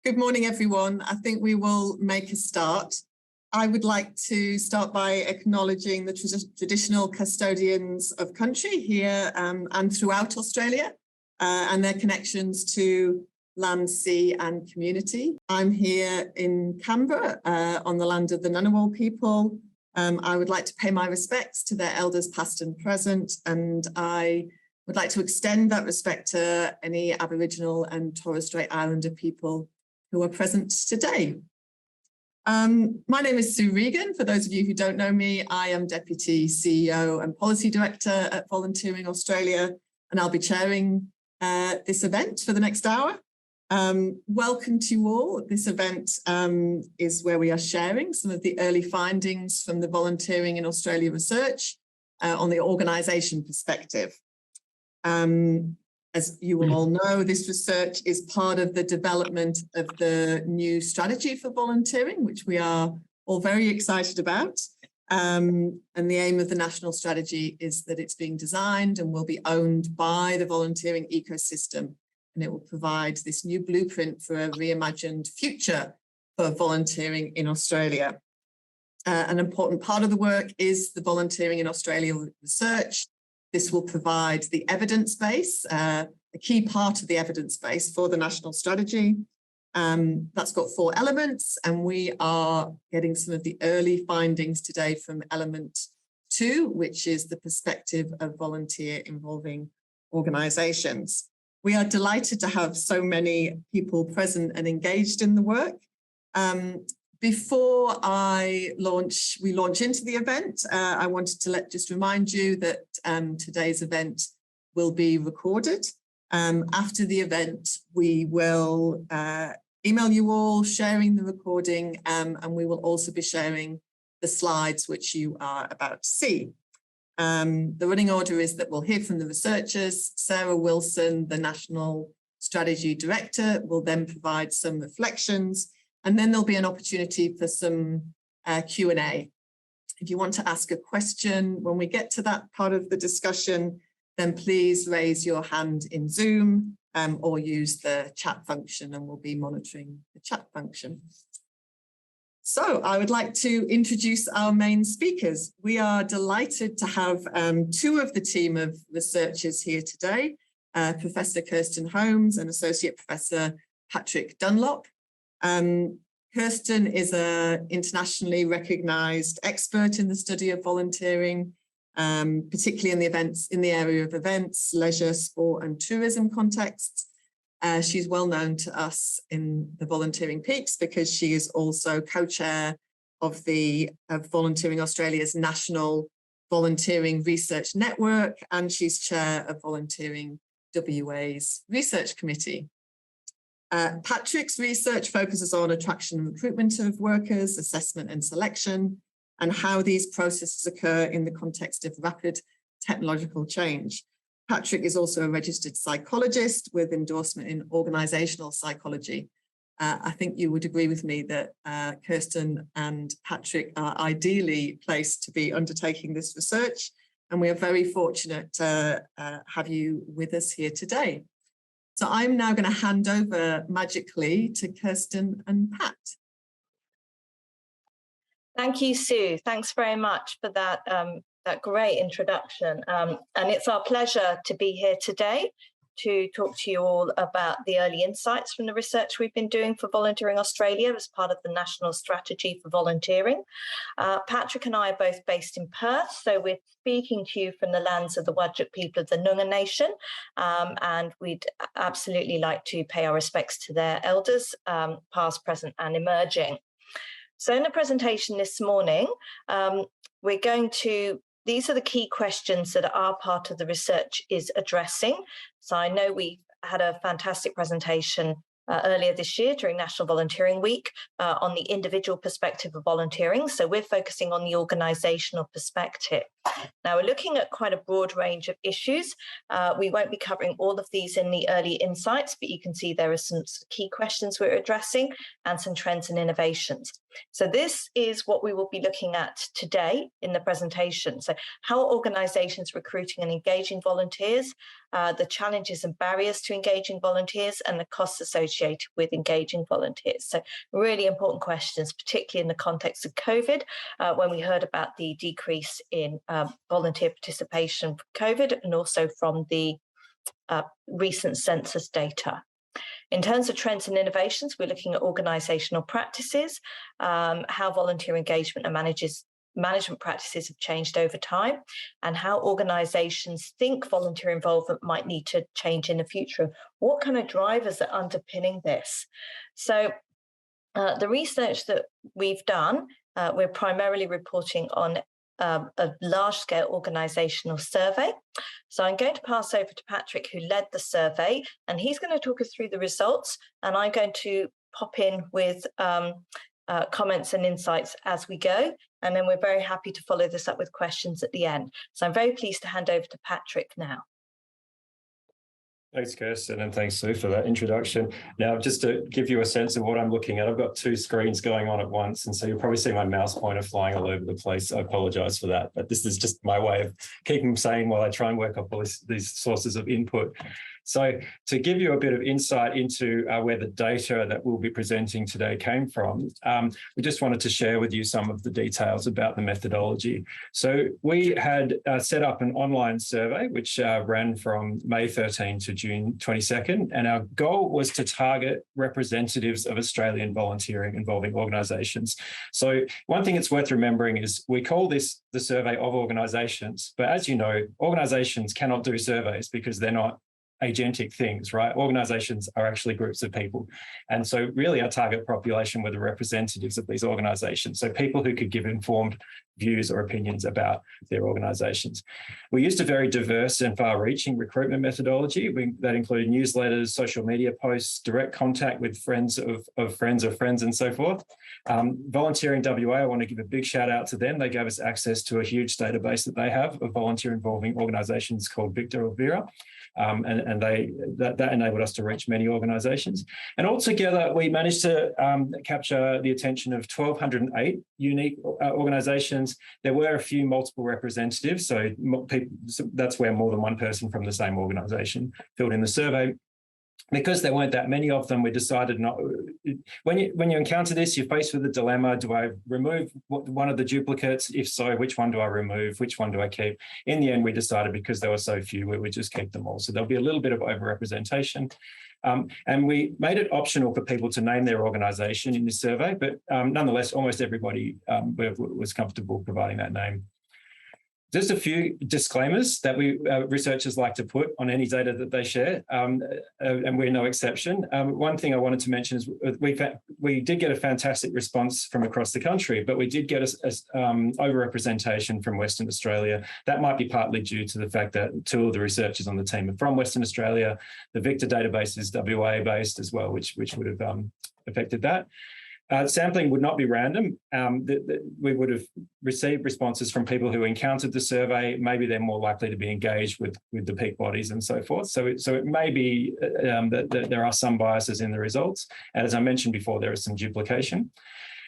Good morning, everyone. I think we will make a start. I would like to start by acknowledging the traditional custodians of country here and throughout Australia and their connections to land, sea and community. I'm here in Canberra on the land of the Ngunnawal people. I would like to pay my respects to their elders past and present, and I would like to extend that respect to any Aboriginal and Torres Strait Islander people who are present today. My name is Sue Regan. For those of you who don't know me, I am Deputy CEO and Policy Director at Volunteering Australia, and I'll be chairing this event for the next hour. Welcome to you all. This event is where we are sharing some of the early findings from the Volunteering in Australia research on the organisation perspective. As you will all know, this research is part of the development of the new strategy for volunteering, which we are all very excited about. And the aim of the national strategy is that it's being designed and will be owned by the volunteering ecosystem. And it will provide this new blueprint for a reimagined future for volunteering in Australia. An important part of the work is the Volunteering in Australia research. This will provide the evidence base, a key part of the evidence base for the national strategy. That's got 4 elements, and we are getting some of the early findings today from element 2, which is the perspective of volunteer involving organisations. We are delighted to have so many people present and engaged in the work. Before we launch into the event, I wanted to just remind you that today's event will be recorded. After the event, we will email you all sharing the recording, and we will also be sharing the slides which you are about to see. The running order is that we'll hear from the researchers. Sarah Wilson, the National Strategy Director, will then provide some reflections. And then there'll be an opportunity for some Q&A. If you want to ask a question when we get to that part of the discussion, then please raise your hand in Zoom or use the chat function, and we'll be monitoring the chat function. So I would like to introduce our main speakers. We are delighted to have 2 of the team of researchers here today, Professor Kirsten Holmes and Associate Professor Patrick Dunlop. Kirsten is an internationally recognised expert in the study of volunteering, particularly in the area of events, leisure, sport and tourism contexts. She's well known to us in the Volunteering Peaks because she is also co-chair of Volunteering Australia's National Volunteering Research Network, and she's chair of Volunteering WA's Research Committee. Patrick's research focuses on attraction and recruitment of workers, assessment and selection, and how these processes occur in the context of rapid technological change. Patrick is also a registered psychologist with endorsement in organisational psychology. I think you would agree with me that Kirsten and Patrick are ideally placed to be undertaking this research, and we are very fortunate to have you with us here today. So I'm now going to hand over magically to Kirsten and Pat. Thank you, Sue. Thanks very much for that, that great introduction. And it's our pleasure to be here today to talk to you all about the early insights from the research we've been doing for Volunteering Australia as part of the National Strategy for Volunteering. Patrick and I are both based in Perth, so we're speaking to you from the lands of the Whadjuk people of the Noongar Nation, and we'd absolutely like to pay our respects to their elders, past, present and emerging. So in the presentation this morning, these are the key questions that our part of the research is addressing. So I know we had a fantastic presentation earlier this year during National Volunteering Week on the individual perspective of volunteering. So we're focusing on the organisational perspective. Now, we're looking at quite a broad range of issues. We won't be covering all of these in the early insights, but you can see there are some key questions we're addressing and some trends and innovations. So this is what we will be looking at today in the presentation. So how are organisations recruiting and engaging volunteers? the challenges and barriers to engaging volunteers, and the costs associated with engaging volunteers. So really important questions, particularly in the context of COVID, when we heard about the decrease in volunteer participation from COVID and also from the recent census data. In terms of trends and innovations, we're looking at organisational practices, how volunteer engagement and management practices have changed over time, and how organisations think volunteer involvement might need to change in the future. What kind of drivers are underpinning this? So the research that we've done, we're primarily reporting on a large-scale organisational survey. So I'm going to pass over to Patrick, who led the survey, and he's going to talk us through the results, and I'm going to pop in with comments and insights as we go, and then we're very happy to follow this up with questions at the end. So I'm very pleased to hand over to Patrick now. Thanks, Kirsten, and thanks, Sue, for that introduction. Now, just to give you a sense of what I'm looking at, I've got two screens going on at once, and so you'll probably see my mouse pointer flying all over the place. I apologise for that, but this is just my way of keeping sane while I try and work up all these sources of input. So to give you a bit of insight into where the data that we'll be presenting today came from, we just wanted to share with you some of the details about the methodology. So we had set up an online survey, which ran from May 13 to June 22nd, and our goal was to target representatives of Australian volunteering involving organisations. So one thing it's worth remembering is we call this the survey of organisations, but as you know, organisations cannot do surveys because they're not agentic things, right? Organisations are actually groups of people. And so really our target population were the representatives of these organisations, so people who could give informed views or opinions about their organisations. We used a very diverse and far-reaching recruitment methodology that included newsletters, social media posts, direct contact with friends of friends of friends, and so forth. Volunteering WA, I want to give a big shout out to them. They gave us access to a huge database that they have of volunteer involving organisations called Victor or Vera. And that enabled us to reach many organisations. And altogether, we managed to capture the attention of 1,208 unique organisations. There were a few multiple representatives, so that's where more than one person from the same organisation filled in the survey. Because there weren't that many of them, we decided not. When you encounter this, you're faced with the dilemma: do I remove one of the duplicates? If so, which one do I remove? Which one do I keep? In the end, we decided because there were so few, we would just keep them all. So there'll be a little bit of overrepresentation. And we made it optional for people to name their organisation in this survey, but nonetheless, almost everybody was comfortable providing that name. Just a few disclaimers that we researchers like to put on any data that they share, and we're no exception. One thing I wanted to mention is we did get a fantastic response from across the country, but we did get overrepresentation from Western Australia. That might be partly due to the fact that two of the researchers on the team are from Western Australia. The Victor database is WA based as well, which would have affected that. Sampling would not be random. We would have received responses from people who encountered the survey. Maybe they're more likely to be engaged with the peak bodies and so forth. So it may be that there are some biases in the results. And as I mentioned before, there is some duplication.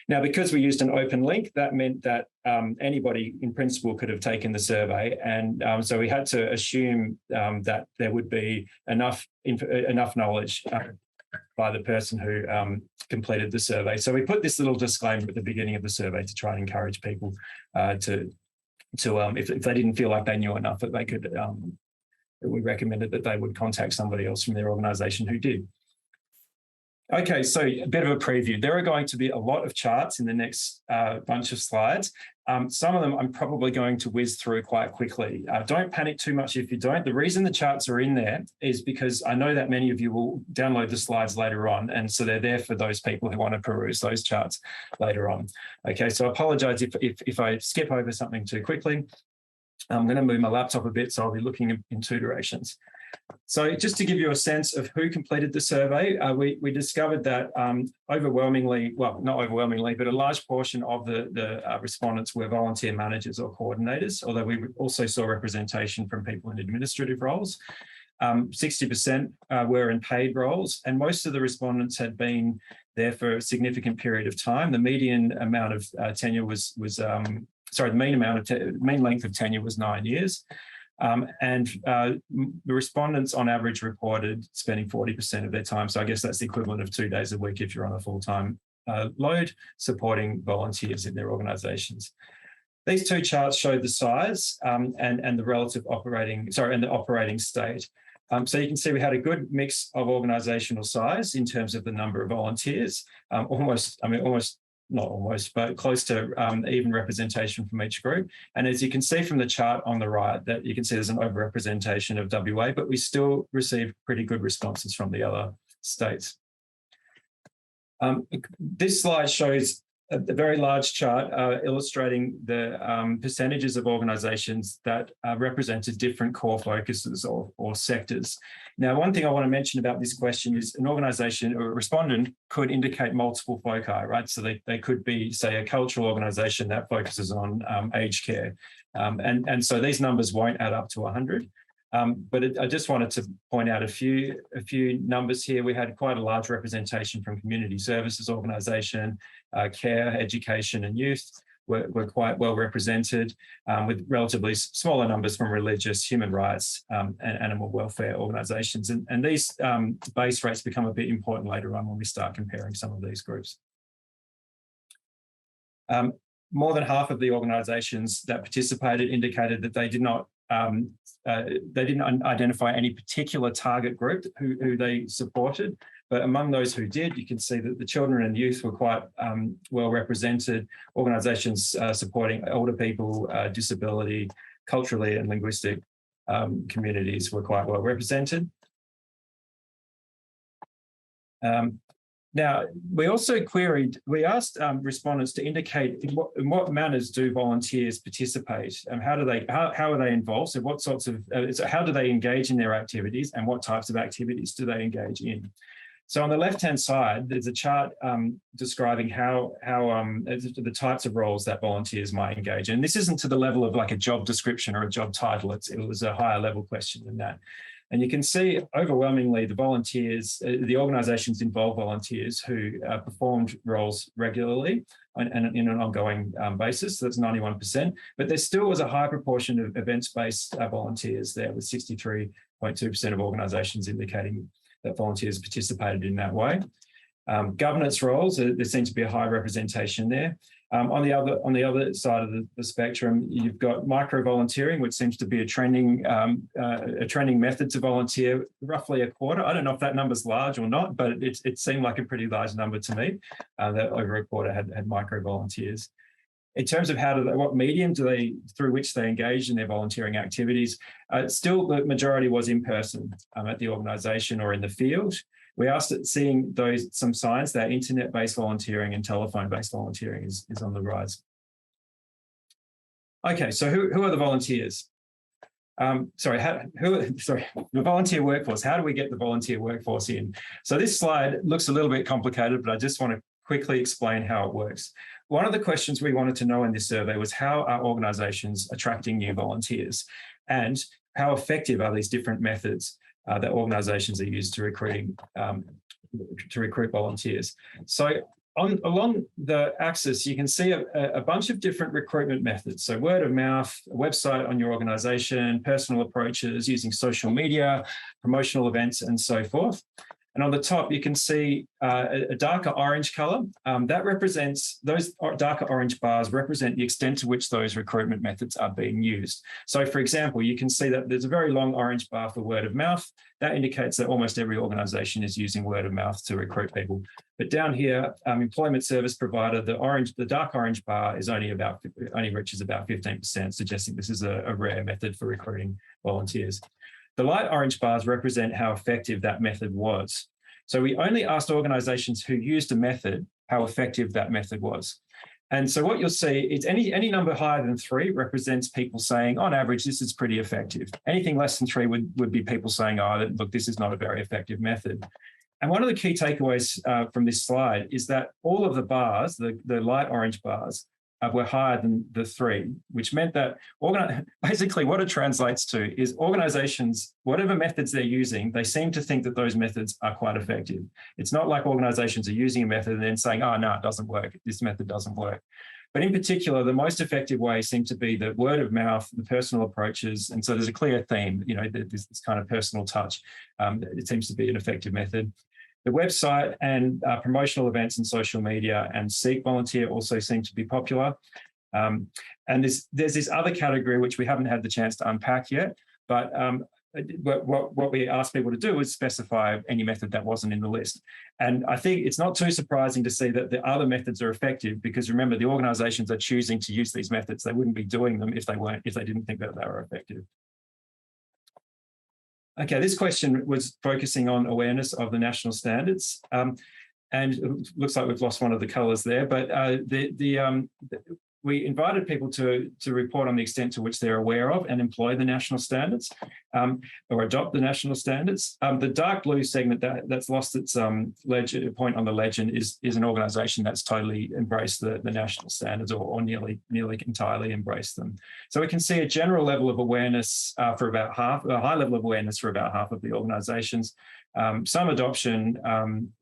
Now, because we used an open link, that meant that anybody in principle could have taken the survey. And so we had to assume that there would be enough knowledge by the person who completed the survey. So we put this little disclaimer at the beginning of the survey to try and encourage people to if they didn't feel like they knew enough, that they could, we recommended that they would contact somebody else from their organisation who did. Okay, so a bit of a preview. There are going to be a lot of charts in the next bunch of slides. Some of them I'm probably going to whiz through quite quickly. Don't panic too much if you don't. The reason the charts are in there is because I know that many of you will download the slides later on, and so they're there for those people who want to peruse those charts later on. Okay, so I apologise if I skip over something too quickly. I'm going to move my laptop a bit, so I'll be looking in two directions. So just to give you a sense of who completed the survey, we discovered that overwhelmingly, well, not overwhelmingly, but a large portion of the respondents were volunteer managers or coordinators, although we also saw representation from people in administrative roles. 60% were in paid roles, and most of the respondents had been there for a significant period of time. The median amount of tenure the mean length of tenure was 9 years. The respondents on average reported spending 40% of their time. So I guess that's the equivalent of 2 days a week if you're on a full-time load, supporting volunteers in their organisations. These two charts show the size and the relative operating state. So you can see we had a good mix of organisational size in terms of the number of volunteers, but close to even representation from each group. And as you can see from the chart on the right, that you can see there's an overrepresentation of WA, but we still received pretty good responses from the other states. This slide shows a very large chart illustrating the percentages of organisations that represented different core focuses or sectors. Now, one thing I want to mention about this question is an organisation or a respondent could indicate multiple foci, right? So they could be, say, a cultural organisation that focuses on aged care. And so these numbers won't add up to 100. But I just wanted to point out a few numbers here. We had quite a large representation from community services organisation, care, education and youth were quite well represented, with relatively smaller numbers from religious, human rights and animal welfare organisations. And these base rates become a bit important later on when we start comparing some of these groups. More than half of the organisations that participated indicated that they didn't identify any particular target group who they supported, but among those who did, you can see that the children and youth were quite well represented. Organisations supporting older people, disability, culturally and linguistic communities were quite well represented. Now, we also asked respondents to indicate in what manners do volunteers participate, and how are they involved? So what sorts of, how do they engage in their activities, and what types of activities do they engage in? So on the left-hand side, there's a chart describing how the types of roles that volunteers might engage in. This isn't to the level of like a job description or a job title. It was a higher level question than that. And you can see overwhelmingly the volunteers, the organisations involve volunteers who performed roles regularly and in an ongoing basis. So that's 91%. But there still was a high proportion of events-based volunteers there, with 63.2% of organisations indicating that volunteers participated in that way. Governance roles, there seems to be a high representation there. On the other side of the spectrum, you've got micro-volunteering, which seems to be a trending method to volunteer, roughly a quarter. I don't know if that number's large or not, but it seemed like a pretty large number to me, that over a quarter had micro-volunteers. In terms of what medium through which they engage in their volunteering activities, still the majority was in person at the organisation or in the field. We asked at seeing some signs that internet-based volunteering and telephone-based volunteering is on the rise. Okay, so who are the volunteers? The volunteer workforce. How do we get the volunteer workforce in? So this slide looks a little bit complicated, but I just want to quickly explain how it works. One of the questions we wanted to know in this survey was how are organisations attracting new volunteers, and how effective are these different methods that organisations are used to recruit volunteers. So along the axis, you can see a bunch of different recruitment methods. So word of mouth, a website on your organisation, personal approaches using social media, promotional events, and so forth. And on the top, you can see a darker orange colour. That represents, those darker orange bars represent the extent to which those recruitment methods are being used. So, for example, you can see that there's a very long orange bar for word of mouth. That indicates that almost every organisation is using word of mouth to recruit people. But down here, employment service provider, the dark orange bar is only reaches about 15%, suggesting this is a rare method for recruiting volunteers. The light orange bars represent how effective that method was. So we only asked organisations who used a method how effective that method was. And so what you'll see is any number higher than 3 represents people saying, on average, this is pretty effective. Anything less than 3 would be people saying, oh, look, this is not a very effective method. And one of the key takeaways from this slide is that all of the bars, the light orange bars, were higher than the 3, which meant that basically what it translates to is organisations, whatever methods they're using, they seem to think that those methods are quite effective. It's not like organisations are using a method and then saying, oh, no, it doesn't work. This method doesn't work. But in particular, the most effective way seemed to be the word of mouth, the personal approaches. And so there's a clear theme, you know, this kind of personal touch. It seems to be an effective method. The website and promotional events and social media and Seek Volunteer also seem to be popular. And there's this other category which we haven't had the chance to unpack yet, but what we asked people to do is specify any method that wasn't in the list. And I think it's not too surprising to see that the other methods are effective, because remember, the organisations are choosing to use these methods. They wouldn't be doing them if they didn't think that they were effective. Okay, this question was focusing on awareness of the national standards. And it looks like we've lost one of the colours there, but we invited people to report on the extent to which they're aware of and employ the national standards, or adopt the national standards. The dark blue segment that's lost its point on the legend is an organisation that's totally embraced the national standards, or nearly entirely embraced them. So we can see a general level of awareness for about half, a high level of awareness for about half of the organisations. Some adoption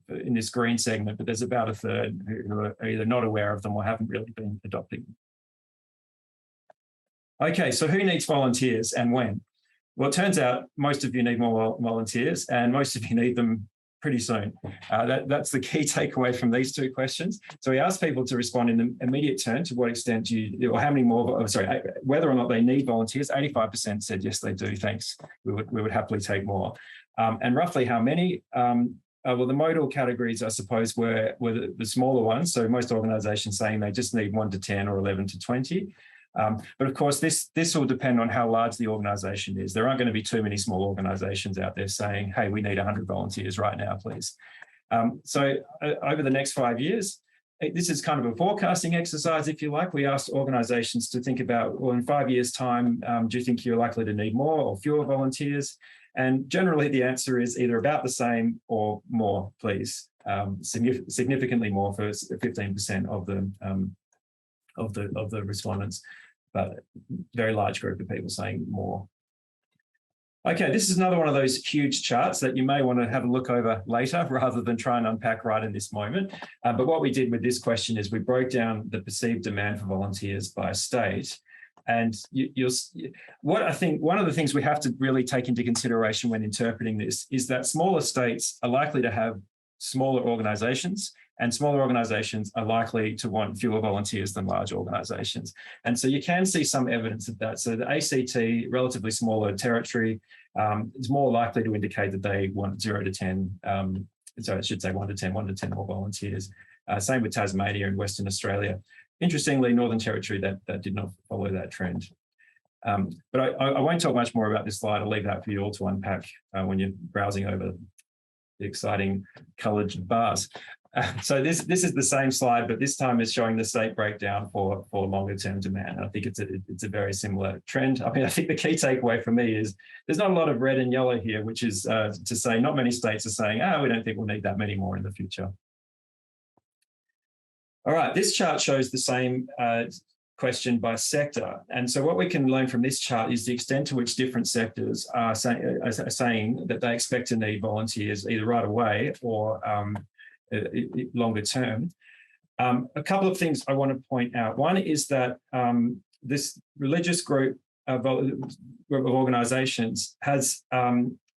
in this green segment, but there's about a third who are either not aware of them or haven't really been adopting them. Okay, so who needs volunteers and when? Well, it turns out most of you need more volunteers, and most of you need them pretty soon. That's the key takeaway from these two questions. So we asked people to respond in the immediate term to what extent or how many more, whether or not they need volunteers. 85% said yes, they do, thanks. We would happily take more. And roughly how many? Well, the modal categories, I suppose, were the smaller ones. So most organisations saying they just need 1 to 10 or 11 to 20. But of course, this will depend on how large the organisation is. There aren't going to be too many small organisations out there saying, hey, we need 100 volunteers right now, please. So over the next 5 years, this is kind of a forecasting exercise, if you like. We asked organisations to think about, well, in 5 years' time, do you think you're likely to need more or fewer volunteers? And generally, the answer is either about the same or more, please. Significantly more for 15% of the respondents, but very large group of people saying more. Okay, this is another one of those huge charts that you may want to have a look over later rather than try and unpack right in this moment. But what we did with this question is we broke down the perceived demand for volunteers by state. And what I think one of the things we have to really take into consideration when interpreting this is that smaller states are likely to have smaller organisations, and smaller organisations are likely to want fewer volunteers than large organisations. And so you can see some evidence of that. So the ACT, relatively smaller territory, is more likely to indicate that they want 0 to 10. So I should say 1 to 10 more volunteers. Same with Tasmania and Western Australia. Interestingly, Northern Territory, that did not follow that trend. But I won't talk much more about this slide. I'll leave that for you all to unpack when you're browsing over the exciting coloured bars. So this is the same slide, but this time is showing the state breakdown for longer term demand. And I think it's a very similar trend. I mean, I think the key takeaway for me is there's not a lot of red and yellow here, which is to say not many states are saying, we don't think we'll need that many more in the future. All right, this chart shows the same question by sector. And so what we can learn from this chart is the extent to which different sectors are saying that they expect to need volunteers either right away or longer term. A couple of things I want to point out. One is that this religious group of organisations has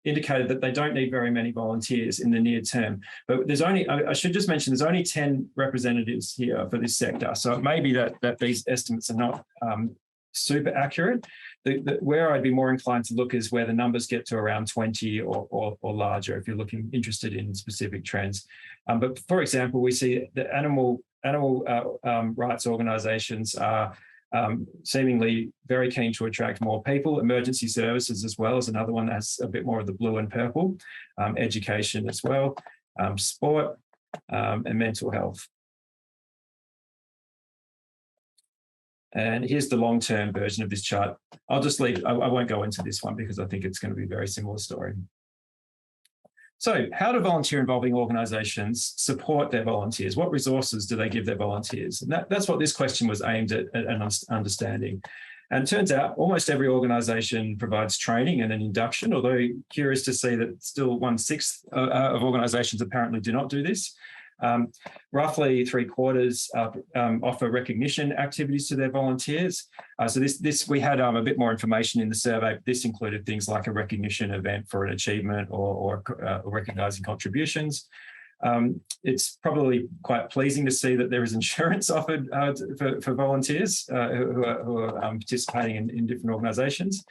indicated that they don't need very many volunteers in the near term. But there's only, I should just mention, there's only 10 representatives here for this sector. So it may be that these estimates are not super accurate. Where I'd be more inclined to look is where the numbers get to around 20 or larger if you're interested in specific trends. But for example, we see the animal rights organisations are seemingly very keen to attract more people. Emergency services as well is another one that has a bit more of the blue and purple. Education as well, sport and mental health. And here's the long-term version of this chart. I'll just leave, I won't go into this one because I think it's going to be a very similar story. So how do volunteer involving organisations support their volunteers? What resources do they give their volunteers? And that's what this question was aimed at understanding. And it turns out almost every organisation provides training and an induction, although curious to see that still 1/6 of organisations apparently do not do this. Roughly 3/4 offer recognition activities to their volunteers. So this we had a bit more information in the survey. This included things like a recognition event for an achievement or recognising contributions. It's probably quite pleasing to see that there is insurance offered for volunteers who are participating in different organisations.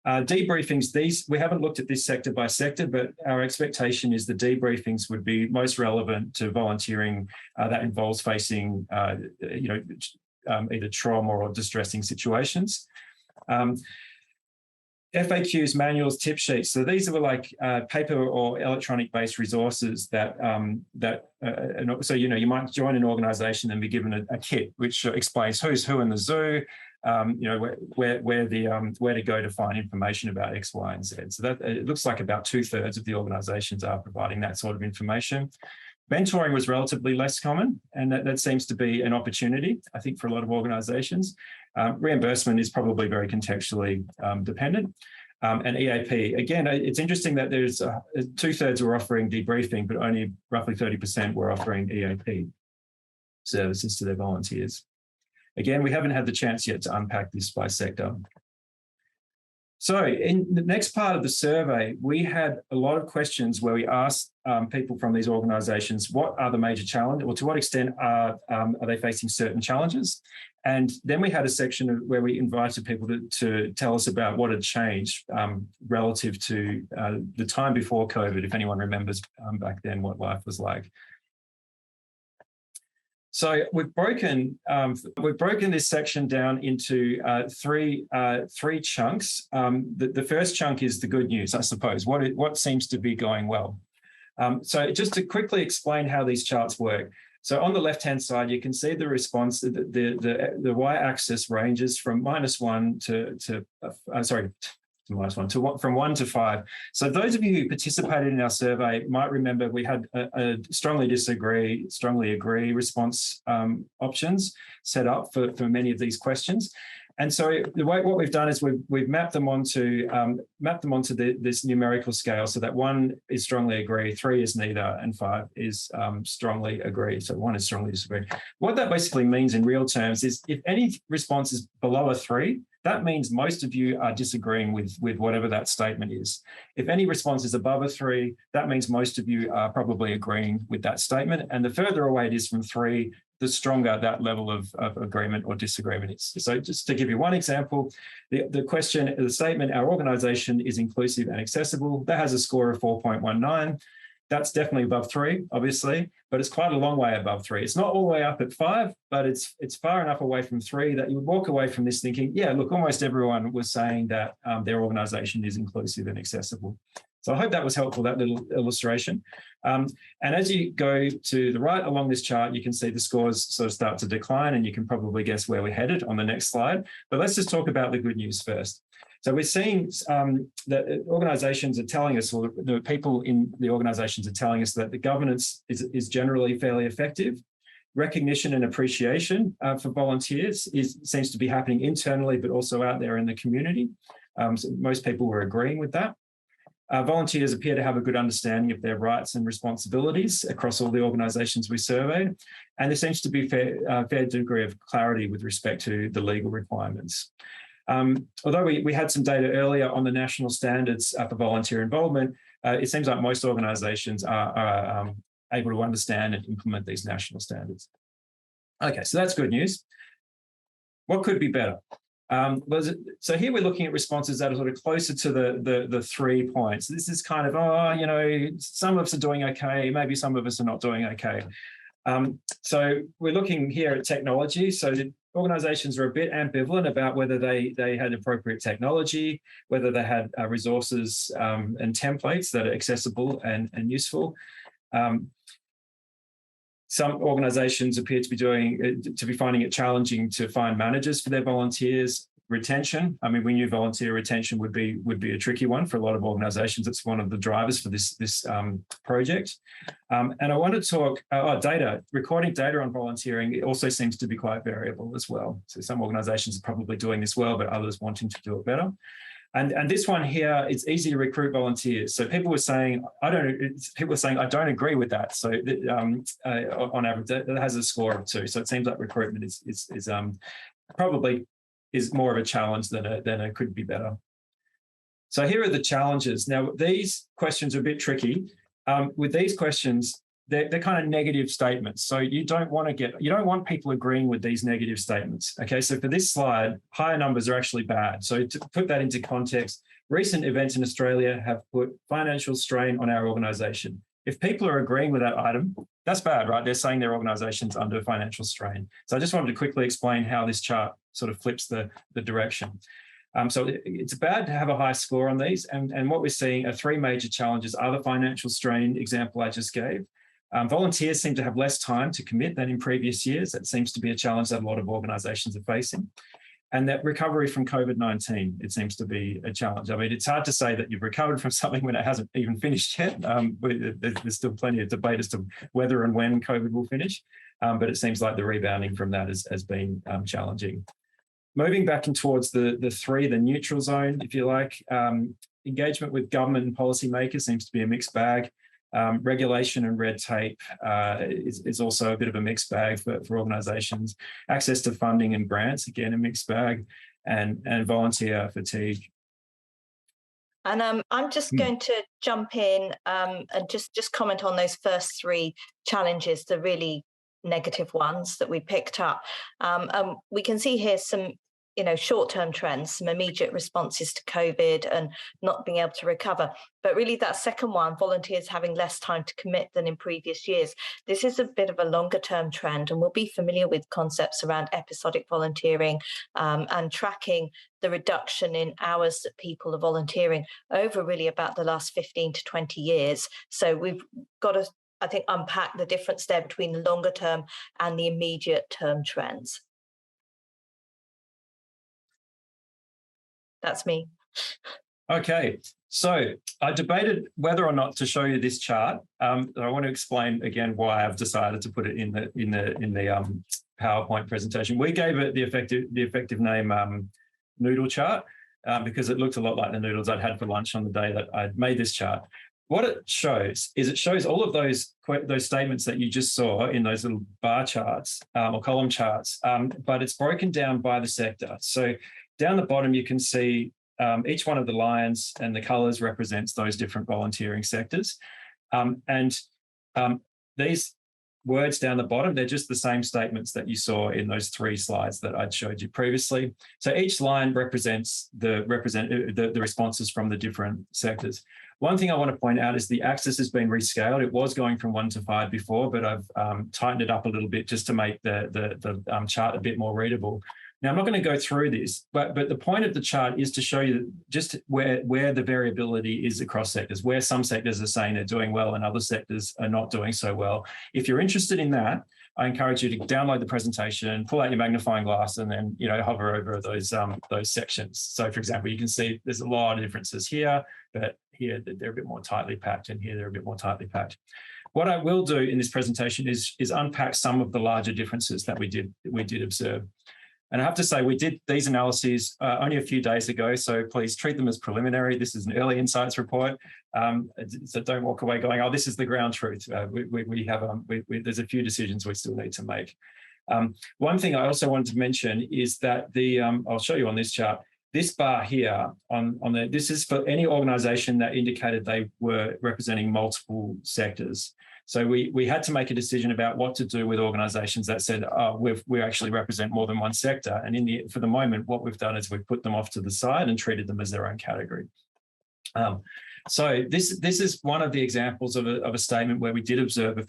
Debriefings, we haven't looked at this sector by sector, but our expectation is the debriefings would be most relevant to volunteering that involves facing, either trauma or distressing situations. FAQs, manuals, tip sheets. So these are like paper or electronic-based resources so you might join an organisation and be given a kit which explains who's who in the zoo, where to go to find information about X, Y, and Z. So that it looks like about 2/3 of the organisations are providing that sort of information. Mentoring was relatively less common, and that seems to be an opportunity, I think, for a lot of organisations. Reimbursement is probably very contextually dependent. And EAP, again, it's interesting that there's 2/3 were offering debriefing, but only roughly 30% were offering EAP services to their volunteers. Again, we haven't had the chance yet to unpack this by sector. So in the next part of the survey, we had a lot of questions where we asked people from these organisations, what are the major challenges, or to what extent are they facing certain challenges? And then we had a section where we invited people to tell us about what had changed relative to the time before COVID, if anyone remembers back then what life was like. So we've broken this section down into three chunks. The first chunk is the good news, I suppose. What seems to be going well. So just to quickly explain how these charts work. So on the left-hand side, you can see the response. The y-axis ranges from -1 from 1 to 5. So those of you who participated in our survey might remember we had a strongly disagree, strongly agree response options set up for many of these questions. And so what we've done is we've mapped them onto this numerical scale, so that 1 is strongly agree, 3 is neither, and 5 is strongly agree. So 1 is strongly disagree. What that basically means in real terms is if any response is below a 3, that means most of you are disagreeing with whatever that statement is. If any response is above a 3, that means most of you are probably agreeing with that statement. And the further away it is from 3, the stronger that level of agreement or disagreement is. So just to give you one example, the statement, our organisation is inclusive and accessible, that has a score of 4.19. That's definitely above 3, obviously, but it's quite a long way above 3. It's not all the way up at 5, but it's far enough away from 3 that you would walk away from this thinking, yeah, look, almost everyone was saying that their organisation is inclusive and accessible. So I hope that was helpful, that little illustration. And as you go to the right along this chart, you can see the scores sort of start to decline, and you can probably guess where we're headed on the next slide. But let's just talk about the good news first. So we're seeing that organisations are telling us, or the people in the organisations are telling us, that the governance is generally fairly effective. Recognition and appreciation for volunteers seems to be happening internally, but also out there in the community. So most people were agreeing with that. Volunteers appear to have a good understanding of their rights and responsibilities across all the organisations we surveyed, and there seems to be a fair degree of clarity with respect to the legal requirements. Although we had some data earlier on the national standards for volunteer involvement, it seems like most organisations are able to understand and implement these national standards. Okay, so that's good news. What could be better? So here we're looking at responses that are sort of closer to the 3 points. This is kind of, some of us are doing okay, maybe some of us are not doing okay. So we're looking here at technology. So the organisations are a bit ambivalent about whether they had appropriate technology, whether they had resources and templates that are accessible and useful. Some organisations appear to be finding it challenging to find managers for their volunteers. Retention, I mean, we knew volunteer retention would be a tricky one for a lot of organisations. It's one of the drivers for this project. And I want to talk data. Recording data on volunteering, it also seems to be quite variable as well. So some organisations are probably doing this well, but others wanting to do it better. And this one here, it's easy to recruit volunteers. So people were saying, I don't agree with that. So on average, that has a score of 2. So it seems like recruitment is probably more of a challenge than it could be better. So here are the challenges. Now, these questions are a bit tricky. With these questions, they're kind of negative statements. So you don't want people agreeing with these negative statements. Okay, so for this slide, higher numbers are actually bad. So to put that into context, recent events in Australia have put financial strain on our organisation. If people are agreeing with that item, that's bad, right? They're saying their organisation's under financial strain. So I just wanted to quickly explain how this chart sort of flips the direction. So it's bad to have a high score on these. And what we're seeing are 3 major challenges are the financial strain example I just gave. Volunteers seem to have less time to commit than in previous years. That seems to be a challenge that a lot of organisations are facing. And that recovery from COVID-19, it seems to be a challenge. I mean, it's hard to say that you've recovered from something when it hasn't even finished yet. There's still plenty of debate as to whether and when COVID will finish. But it seems like the rebounding from that has been challenging. Moving back in towards the 3, the neutral zone, if you like, engagement with government and policymakers seems to be a mixed bag. Regulation and red tape is also a bit of a mixed bag for organisations. Access to funding and grants, again, a mixed bag, and volunteer fatigue. And I'm just going to jump in and just comment on those first 3 challenges, the really negative ones that we picked up. We can see here some short-term trends, some immediate responses to COVID and not being able to recover. But really that second one, volunteers having less time to commit than in previous years. This is a bit of a longer-term trend, and we'll be familiar with concepts around episodic volunteering and tracking the reduction in hours that people are volunteering over really about the last 15 to 20 years. So we've got to, I think, unpack the difference there between the longer term and the immediate term trends. That's me. Okay, so I debated whether or not to show you this chart. I want to explain again why I've decided to put it in the PowerPoint presentation. We gave it the effective name noodle chart because it looked a lot like the noodles I'd had for lunch on the day that I'd made this chart. What it shows is it shows all of those statements that you just saw in those little bar charts or column charts, but it's broken down by the sector. So down the bottom, you can see each one of the lines and the colours represents those different volunteering sectors. These words down the bottom, they're just the same statements that you saw in those 3 slides that I'd showed you previously. So each line represents the responses from the different sectors. One thing I want to point out is the axis has been rescaled. It was going from 1 to 5 before, but I've tightened it up a little bit just to make the chart a bit more readable. Now, I'm not going to go through this, but the point of the chart is to show you just where the variability is across sectors, where some sectors are saying they're doing well and other sectors are not doing so well. If you're interested in that, I encourage you to download the presentation, pull out your magnifying glass, and then hover over those sections. So, for example, you can see there's a lot of differences here, but here they're a bit more tightly packed, and here they're a bit more tightly packed. What I will do in this presentation is unpack some of the larger differences that we did observe. And I have to say, we did these analyses only a few days ago, so please treat them as preliminary. This is an early insights report, so don't walk away going, "Oh, this is the ground truth." There's a few decisions we still need to make. One thing I also wanted to mention is that I'll show you on this chart. This bar here this is for any organisation that indicated they were representing multiple sectors. So we had to make a decision about what to do with organisations that said, "Oh, we actually represent more than one sector." And for the moment, what we've done is we've put them off to the side and treated them as their own category. So this is one of the examples of a statement where we did observe a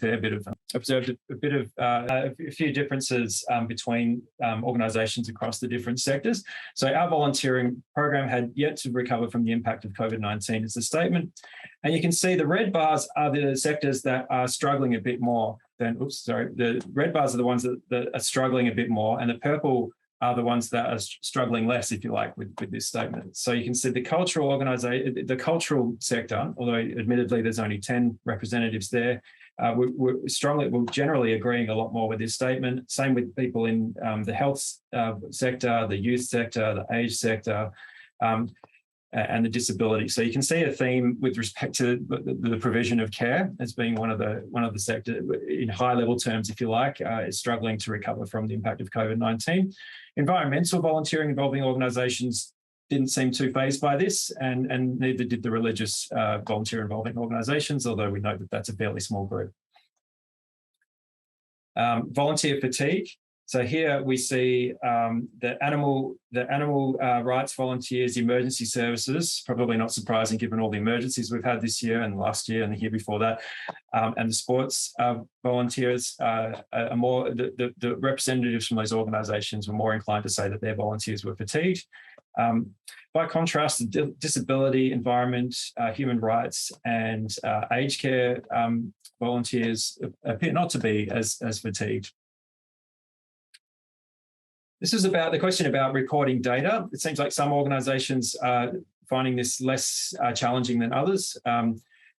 few differences between organisations across the different sectors. So our volunteering program had yet to recover from the impact of COVID-19 is the statement. And you can see the red bars are the sectors that are struggling a bit more than, the red bars are the ones that are struggling a bit more, and the purple are the ones that are struggling less, if you like, with this statement. So you can see the cultural sector, although admittedly there's only 10 representatives there, we're generally agreeing a lot more with this statement. Same with people in the health sector, the youth sector, the age sector. and the disability. So you can see a theme with respect to the provision of care as being one of the sector in high level terms, if you like, is struggling to recover from the impact of COVID-19. Environmental volunteering involving organisations didn't seem too fazed by this, and neither did the religious volunteer involving organisations, although we know that that's a fairly small group. Volunteer fatigue. So here we see the animal rights volunteers, emergency services, probably not surprising given all the emergencies we've had this year and last year and the year before that, and the sports volunteers are more, the representatives from those organisations were more inclined to say that their volunteers were fatigued. By contrast, the disability, environment, human rights and aged care volunteers appear not to be as fatigued. This is about the question about recording data. It seems like some organisations are finding this less challenging than others.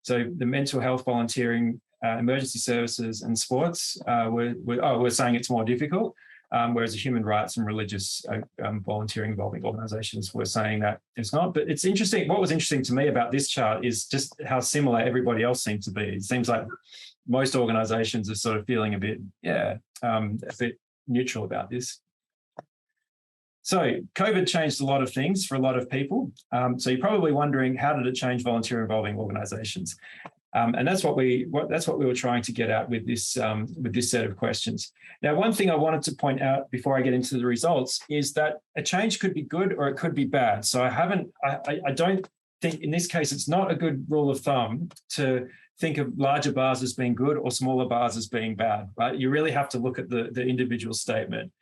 So the mental health volunteering, emergency services and sports, we're saying it's more difficult, whereas the human rights and religious volunteering involving organisations were saying that it's not. But it's interesting. What was interesting to me about this chart is just how similar everybody else seems to be. It seems like most organisations are sort of feeling a bit neutral about this. So COVID changed a lot of things for a lot of people. So you're probably wondering, how did it change volunteer involving organisations? And that's what we were trying to get at with this set of questions. Now, one thing I wanted to point out before I get into the results is that a change could be good or it could be bad. So I don't think in this case it's not a good rule of thumb to think of larger bars as being good or smaller bars as being bad. Right? You really have to look at the individual statement.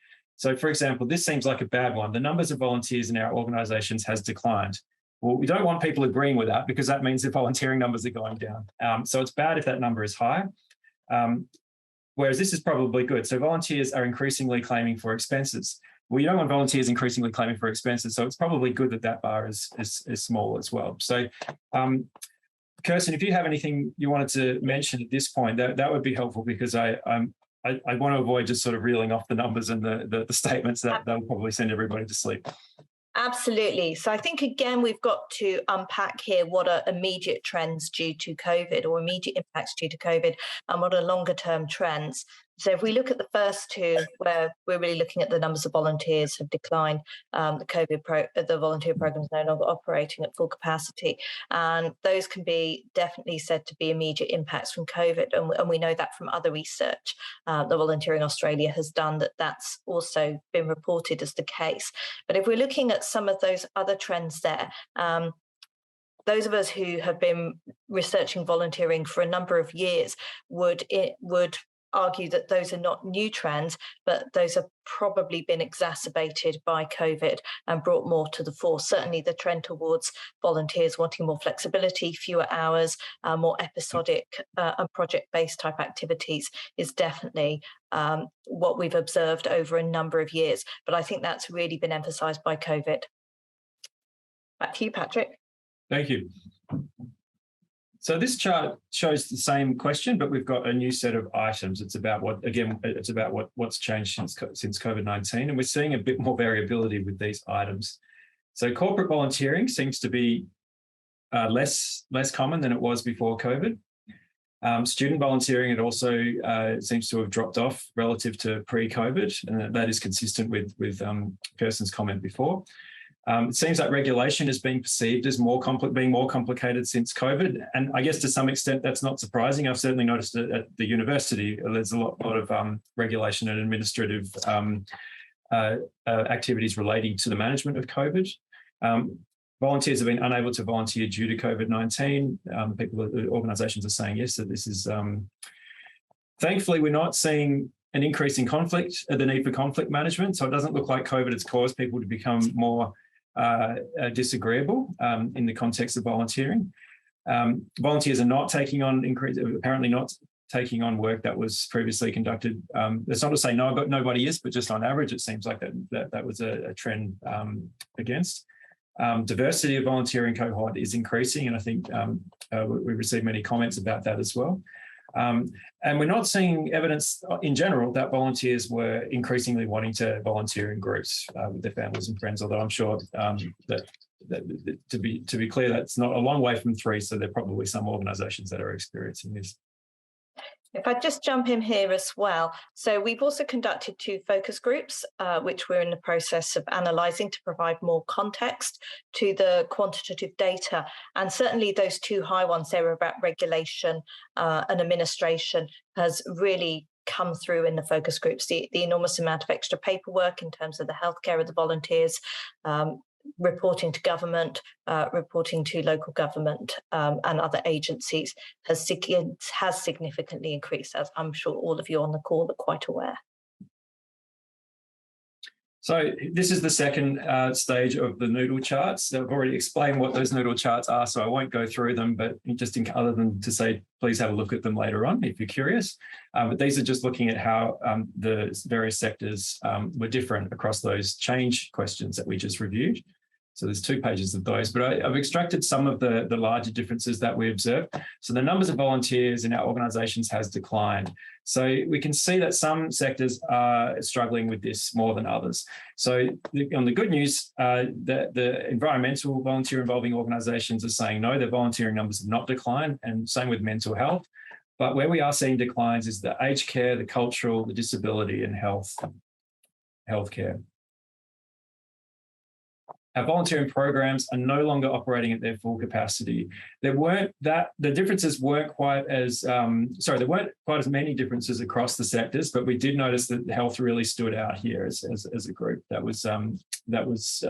So, for example, this seems like a bad one. The numbers of volunteers in our organisations has declined. Well, we don't want people agreeing with that because that means the volunteering numbers are going down. So it's bad if that number is high, whereas this is probably good. So volunteers are increasingly claiming for expenses. Well, you don't want volunteers increasingly claiming for expenses, so it's probably good that that bar is small as well. So, Kirsten, if you have anything you wanted to mention at this point, that would be helpful, because I want to avoid just sort of reeling off the numbers and the statements that they'll probably send everybody to sleep. Absolutely. So I think, again, we've got to unpack here what are immediate trends due to COVID, or immediate impacts due to COVID, and what are longer term trends. So if we look at the first two, where we're really looking at the numbers of volunteers have declined, the volunteer program is no longer operating at full capacity, and those can be definitely said to be immediate impacts from COVID, and we know that from other research that Volunteering Australia has done, that's also been reported as the case. But if we're looking at some of those other trends there, those of us who have been researching volunteering for a number of years would argue that those are not new trends, but those have probably been exacerbated by COVID and brought more to the fore. Certainly the trend towards volunteers wanting more flexibility, fewer hours, more episodic and project-based type activities is definitely what we've observed over a number of years. But I think that's really been emphasised by COVID. Back to you, Patrick. Thank you. So this chart shows the same question, but we've got a new set of items. It's about what's changed since COVID-19, and we're seeing a bit more variability with these items. So corporate volunteering seems to be less common than it was before COVID. Student volunteering, it also seems to have dropped off relative to pre-COVID, and that is consistent with Kirsten's comment before. It seems like regulation is being perceived as being more complicated since COVID, and I guess to some extent that's not surprising. I've certainly noticed it at the university. There's a lot of regulation and administrative activities relating to the management of COVID. Volunteers have been unable to volunteer due to COVID-19. Organisations are saying yes, that this is. Thankfully, we're not seeing an increase in conflict, the need for conflict management. So it doesn't look like COVID has caused people to become more disagreeable in the context of volunteering. Volunteers are not taking on apparently not taking on work that was previously conducted. That's not to say nobody is, but just on average, it seems like that was a trend against. Diversity of volunteering cohort is increasing, and I think we received many comments about that as well. And we're not seeing evidence in general that volunteers were increasingly wanting to volunteer in groups with their families and friends, although I'm sure that to be clear, that's not a long way from 3. So there are probably some organisations that are experiencing this. If I just jump in here as well. So we've also conducted 2 focus groups, which we're in the process of analysing to provide more context to the quantitative data. And certainly those 2 high ones there about regulation and administration has really come through in the focus groups, the enormous amount of extra paperwork in terms of the healthcare of the volunteers, reporting to government, reporting to local government and other agencies has significantly increased, as I'm sure all of you on the call are quite aware. So this is the second stage of the noodle charts. I've already explained what those noodle charts are, so I won't go through them, but just other than to say, please have a look at them later on if you're curious. But these are just looking at how the various sectors were different across those change questions that we just reviewed. So there's 2 pages of those, but I've extracted some of the larger differences that we observed. So the numbers of volunteers in our organisations has declined. So we can see that some sectors are struggling with this more than others. So on the good news, the environmental volunteer involving organisations are saying no, their volunteering numbers have not declined, and same with mental health. But where we are seeing declines is the aged care, the cultural, the disability and healthcare. Our volunteering programs are no longer operating at their full capacity. The differences weren't quite as, there weren't quite as many differences across the sectors, but we did notice that health really stood out here as a group that was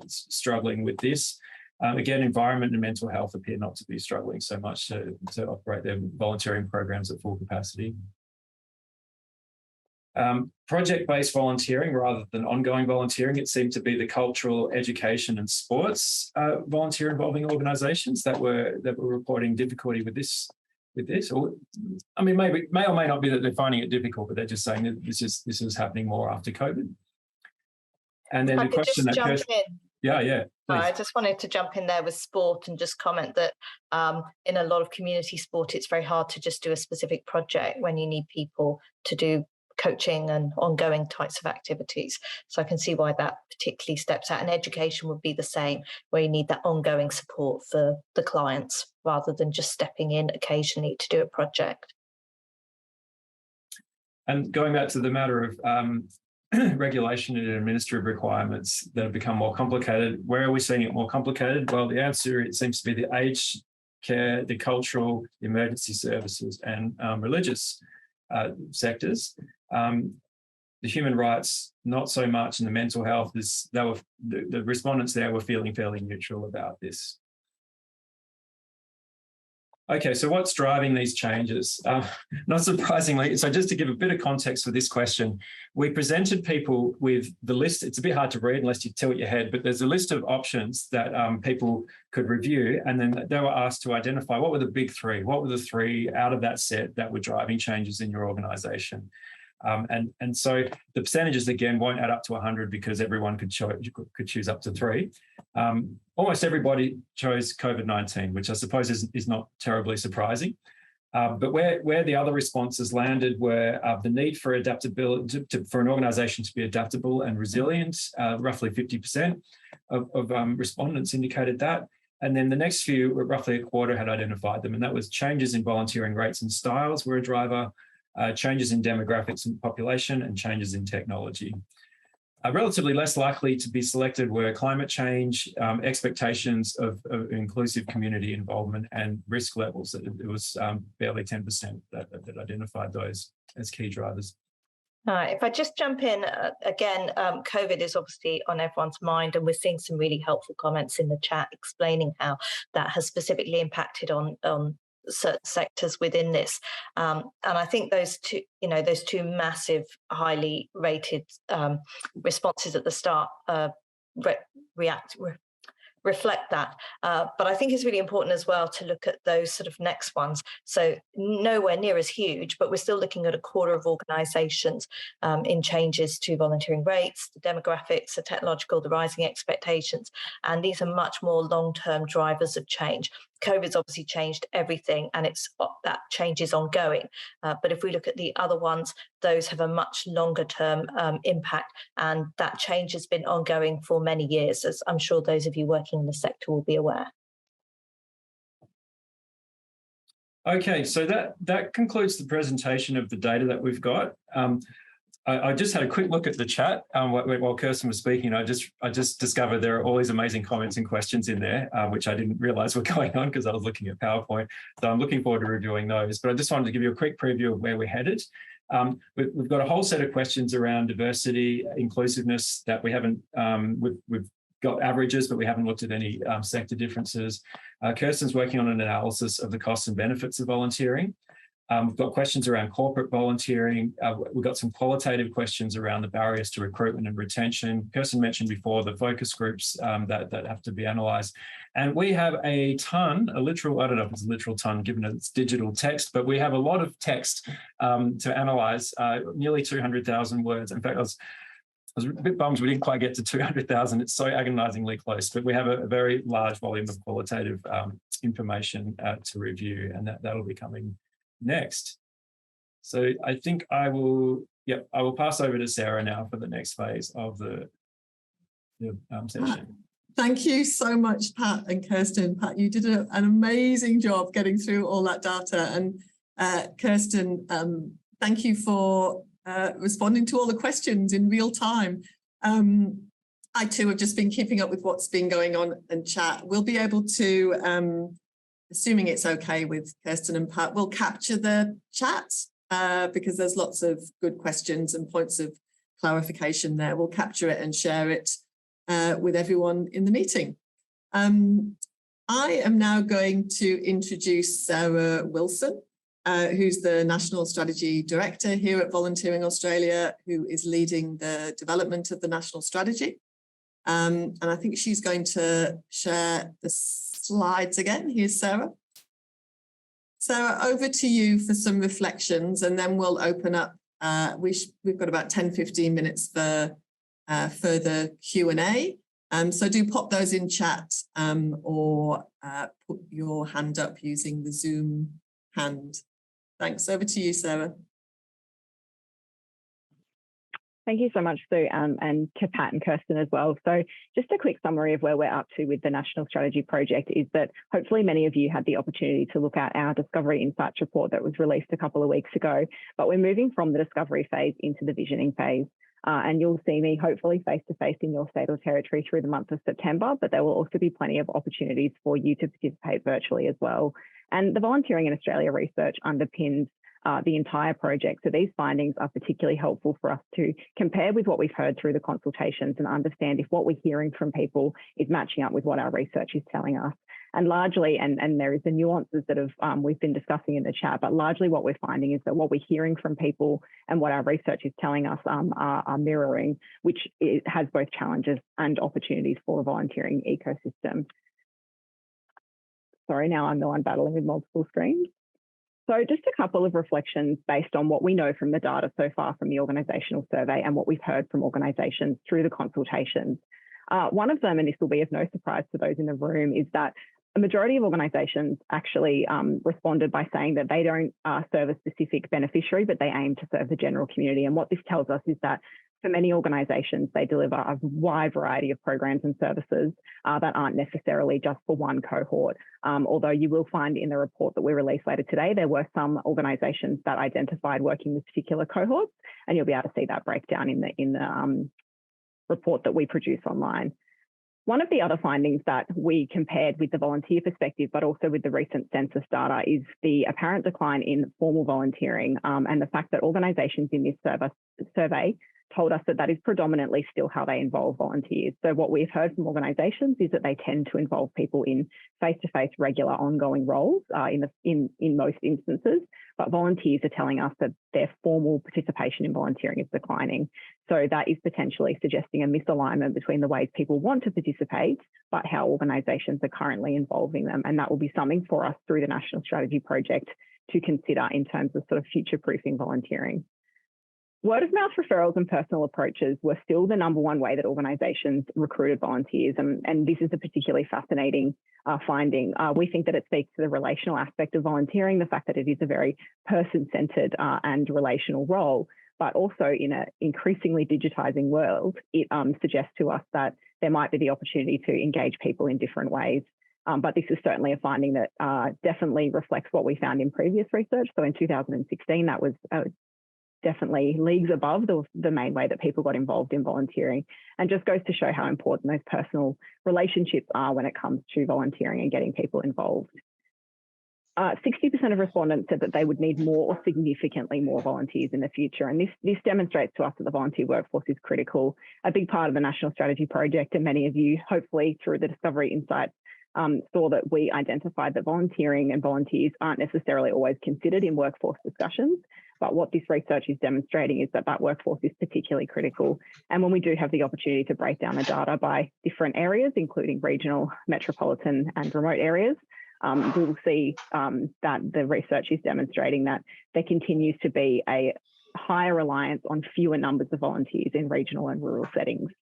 struggling with this. Again, environment and mental health appear not to be struggling so much to operate their volunteering programs at full capacity. Project-based volunteering rather than ongoing volunteering, it seemed to be the cultural, education and sports volunteer involving organisations that were reporting difficulty with this. Or, I mean, may or may not be that they're finding it difficult, but they're just saying that this is happening more after COVID. And then the question that Kirsten, yeah. I just wanted to jump in there with sport and just comment that in a lot of community sport, it's very hard to just do a specific project when you need people to do coaching and ongoing types of activities. So I can see why that particularly steps out, and education would be the same, where you need that ongoing support for the clients rather than just stepping in occasionally to do a project. And going back to the matter of regulation and administrative requirements that have become more complicated, where are we seeing it more complicated? Well, the answer, it seems to be the aged care, the cultural, emergency services and religious sectors. The human rights, not so much, and the mental health the respondents there were feeling fairly neutral about this. Okay, so what's driving these changes? Not surprisingly, so just to give a bit of context for this question, we presented people with the list. It's a bit hard to read unless you tilt your head, but there's a list of options that people could review, and then they were asked to identify what were the big 3, what were the 3 out of that set that were driving changes in your organisation. And so the percentages, again, won't add up to 100 because everyone could choose up to 3. Almost everybody chose COVID-19, which I suppose is not terribly surprising. But where the other responses landed were the need for adaptability, for an organisation to be adaptable and resilient. Roughly 50% of respondents indicated that. And then the next few, roughly a quarter, had identified them. And that was changes in volunteering rates and styles were a driver, changes in demographics and population, and changes in technology. Relatively less likely to be selected were climate change, expectations of inclusive community involvement, and risk levels. It was barely 10% that identified those as key drivers. If I just jump in, again, COVID is obviously on everyone's mind, and we're seeing some really helpful comments in the chat explaining how that has specifically impacted on certain sectors within this. And I think those two massive, highly rated responses at the start reflect that. But I think it's really important as well to look at those sort of next ones. So nowhere near as huge, but we're still looking at a quarter of organisations in changes to volunteering rates, the demographics, the technological, the rising expectations. And these are much more long-term drivers of change. COVID's obviously changed everything, and that change is ongoing. But if we look at the other ones, those have a much longer term impact, and that change has been ongoing for many years, as I'm sure those of you working in the sector will be aware. Okay, so that concludes the presentation of the data that we've got. I just had a quick look at the chat while Kirsten was speaking. I just discovered there are all these amazing comments and questions in there, which I didn't realise were going on because I was looking at PowerPoint. So I'm looking forward to reviewing those. But I just wanted to give you a quick preview of where we're headed. We've got a whole set of questions around diversity, inclusiveness that we haven't. We've got averages, but we haven't looked at any sector differences. Kirsten's working on an analysis of the costs and benefits of volunteering. We've got questions around corporate volunteering. We've got some qualitative questions around the barriers to recruitment and retention. Kirsten mentioned before the focus groups that have to be analysed. And we have a literal, I don't know if it's a literal ton given it's digital text, but we have a lot of text to analyse, nearly 200,000 words. In fact, I was a bit bummed we didn't quite get to 200,000. It's so agonisingly close, but we have a very large volume of qualitative information to review, and that'll be coming next. So I think I will pass over to Sarah now for the next phase of the session. Thank you so much, Pat and Kirsten. Pat, you did an amazing job getting through all that data. And Kirsten, thank you for responding to all the questions in real time. I too have just been keeping up with what's been going on in chat. We'll be able to assuming it's okay with Kirsten and Pat, we'll capture the chat because there's lots of good questions and points of clarification there. We'll capture it and share it with everyone in the meeting. I am now going to introduce Sarah Wilson, who's the National Strategy Director here at Volunteering Australia, who is leading the development of the national strategy. And I think she's going to share the slides again. Here's Sarah. Sarah, over to you for some reflections, and then we'll open up. We've got about 10-15 minutes for further Q&A. So do pop those in chat or put your hand up using the Zoom hand. Thanks. Over to you, Sarah. Thank you so much, Sue, and to Pat and Kirsten as well. So just a quick summary of where we're up to with the National Strategy Project is that hopefully many of you had the opportunity to look at our Discovery Insights report that was released a couple of weeks ago, but we're moving from the discovery phase into the visioning phase. And you'll see me hopefully face-to-face in your state or territory through the month of September, but there will also be plenty of opportunities for you to participate virtually as well. And the Volunteering in Australia research underpins the entire project. So these findings are particularly helpful for us to compare with what we've heard through the consultations and understand if what we're hearing from people is matching up with what our research is telling us. And largely, and there is the nuances that we've been discussing in the chat, but largely what we're finding is that what we're hearing from people and what our research is telling us are mirroring, which has both challenges and opportunities for a volunteering ecosystem. Sorry, now I'm the one battling with multiple screens. So just a couple of reflections based on what we know from the data so far from the organisational survey and what we've heard from organisations through the consultations. One of them, and this will be of no surprise to those in the room, is that a majority of organisations actually responded by saying that they don't serve a specific beneficiary, but they aim to serve the general community. And what this tells us is that for many organisations, they deliver a wide variety of programs and services that aren't necessarily just for one cohort. Although you will find in the report that we released later today, there were some organisations that identified working with particular cohorts, and you'll be able to see that breakdown in the report that we produce online. One of the other findings that we compared with the volunteer perspective, but also with the recent census data, is the apparent decline in formal volunteering and the fact that organisations in this survey told us that that is predominantly still how they involve volunteers. So what we've heard from organisations is that they tend to involve people in face-to-face, regular, ongoing roles in most instances, but volunteers are telling us that their formal participation in volunteering is declining. So that is potentially suggesting a misalignment between the ways people want to participate, but how organisations are currently involving them. And that will be something for us through the National Strategy Project to consider in terms of sort of future-proofing volunteering. Word of mouth referrals and personal approaches were still the number one way that organisations recruited volunteers, and this is a particularly fascinating finding. We think that it speaks to the relational aspect of volunteering, the fact that it is a very person-centred and relational role, but also in an increasingly digitising world, it suggests to us that there might be the opportunity to engage people in different ways. But this is certainly a finding that definitely reflects what we found in previous research. So in 2016, that was definitely leagues above the main way that people got involved in volunteering, and just goes to show how important those personal relationships are when it comes to volunteering and getting people involved. 60% of respondents said that they would need more or significantly more volunteers in the future. And this demonstrates to us that the volunteer workforce is critical, a big part of the National Strategy Project. And many of you, hopefully through the Discovery Insights, saw that we identified that volunteering and volunteers aren't necessarily always considered in workforce discussions. But what this research is demonstrating is that that workforce is particularly critical. And when we do have the opportunity to break down the data by different areas, including regional, metropolitan and remote areas, we will see that the research is demonstrating that there continues to be a higher reliance on fewer numbers of volunteers in regional and rural settings.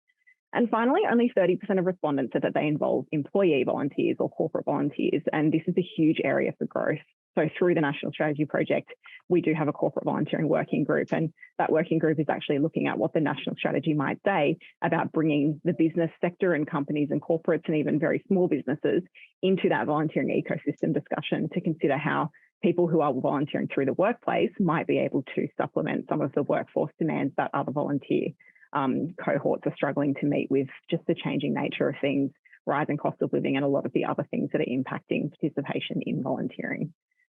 And finally, only 30% of respondents said that they involve employee volunteers or corporate volunteers, and this is a huge area for growth. So through the National Strategy Project, we do have a corporate volunteering working group, and that working group is actually looking at what the national strategy might say about bringing the business sector and companies and corporates and even very small businesses into that volunteering ecosystem discussion to consider how people who are volunteering through the workplace might be able to supplement some of the workforce demands that other volunteer cohorts are struggling to meet with just the changing nature of things, rising cost of living, and a lot of the other things that are impacting participation in volunteering.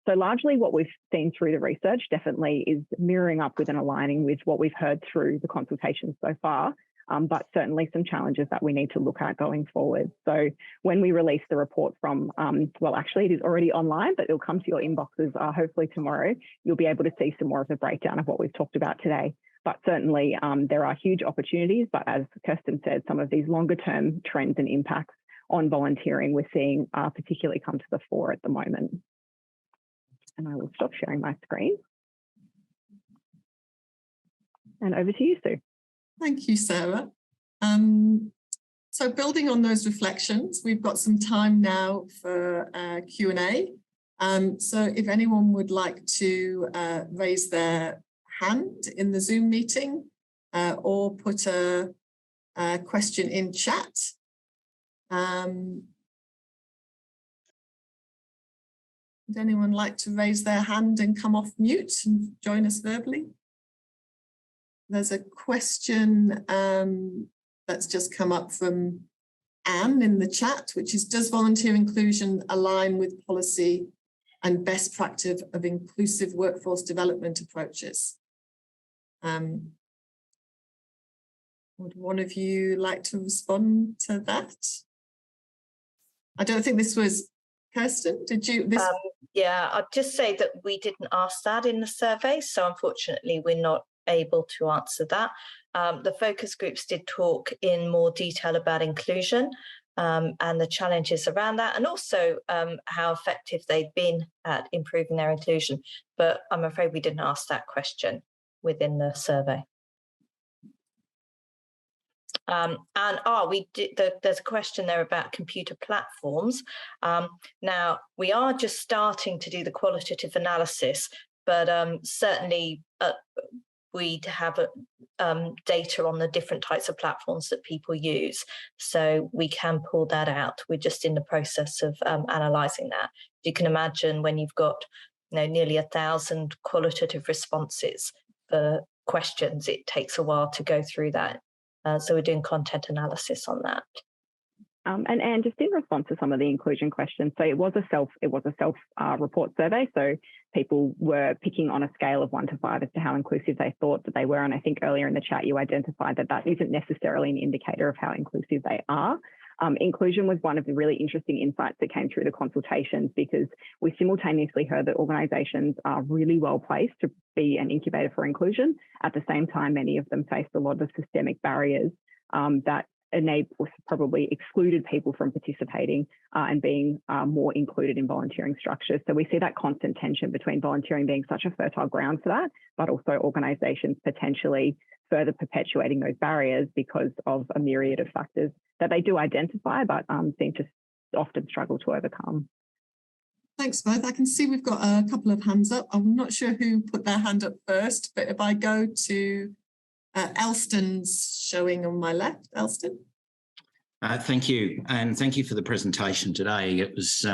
So largely what we've seen through the research definitely is mirroring up with and aligning with what we've heard through the consultations so far, but certainly some challenges that we need to look at going forward. So when we release the report from, well, actually it is already online, but it'll come to your inboxes hopefully tomorrow, you'll be able to see some more of the breakdown of what we've talked about today. But certainly there are huge opportunities, but as Kirsten said, some of these longer term trends and impacts on volunteering we're seeing particularly come to the fore at the moment. And I will stop sharing my screen. And over to you, Sue. Thank you, Sarah. So building on those reflections, we've got some time now for Q&A. So if anyone would like to raise their hand in the Zoom meeting or put a question in chat. Would anyone like to raise their hand and come off mute and join us verbally? There's a question that's just come up from Anne in the chat, which is, does volunteer inclusion align with policy and best practice of inclusive workforce development approaches? Would one of you like to respond to that? I don't think this was Kirsten, did you? Yeah, I'd just say that we didn't ask that in the survey, so unfortunately we're not able to answer that. The focus groups did talk in more detail about inclusion and the challenges around that, and also how effective they've been at improving their inclusion. But I'm afraid we didn't ask that question within the survey. There's a question there about computer platforms. Now, we are just starting to do the qualitative analysis, but certainly we'd have data on the different types of platforms that people use. So we can pull that out. We're just in the process of analysing that. You can imagine when you've got nearly 1,000 qualitative responses for questions, it takes a while to go through that. So we're doing content analysis on that. And just in response to some of the inclusion questions, so it was a self report survey. So people were picking on a scale of 1 to 5 as to how inclusive they thought that they were. And I think earlier in the chat, you identified that that isn't necessarily an indicator of how inclusive they are. Inclusion was one of the really interesting insights that came through the consultations, because we simultaneously heard that organisations are really well placed to be an incubator for inclusion. At the same time, many of them faced a lot of systemic barriers that enabled, probably excluded people from participating and being more included in volunteering structures. So we see that constant tension between volunteering being such a fertile ground for that, but also organisations potentially further perpetuating those barriers because of a myriad of factors that they do identify, but seem to often struggle to overcome. Thanks both. I can see we've got a couple of hands up. I'm not sure who put their hand up first, but if I go to Elston's showing on my left. Elston. Thank you. And thank you for the presentation today. It was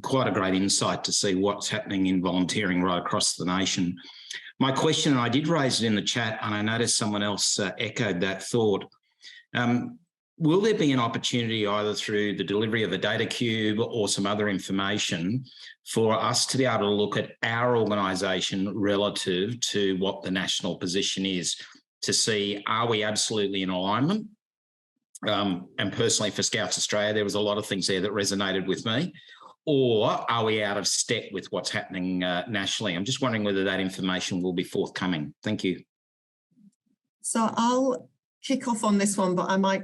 quite a great insight to see what's happening in volunteering right across the nation. My question, and I did raise it in the chat, and I noticed someone else echoed that thought. Will there be an opportunity either through the delivery of a data cube or some other information for us to be able to look at our organisation relative to what the national position is, to see, are we absolutely in alignment? And personally for Scouts Australia, there was a lot of things there that resonated with me. Or are we out of step with what's happening nationally? I'm just wondering whether that information will be forthcoming. Thank you. So I'll kick off on this one, but I might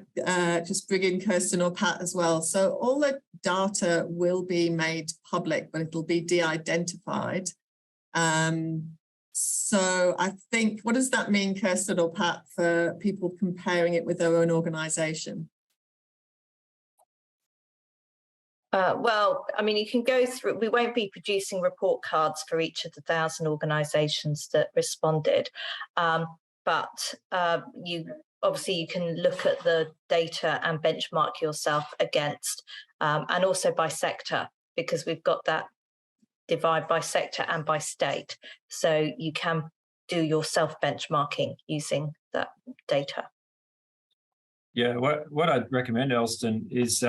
just bring in Kirsten or Pat as well. So all the data will be made public, but it'll be de-identified. So I think, what does that mean, Kirsten or Pat, for people comparing it with their own organisation? Well, I mean, you can go through, we won't be producing report cards for each of the 1,000 organisations that responded, but you can look at the data and benchmark yourself against, and also by sector, because we've got that divide by sector and by state. So you can do your self-benchmarking using that data. Yeah, what I'd recommend, Elston, is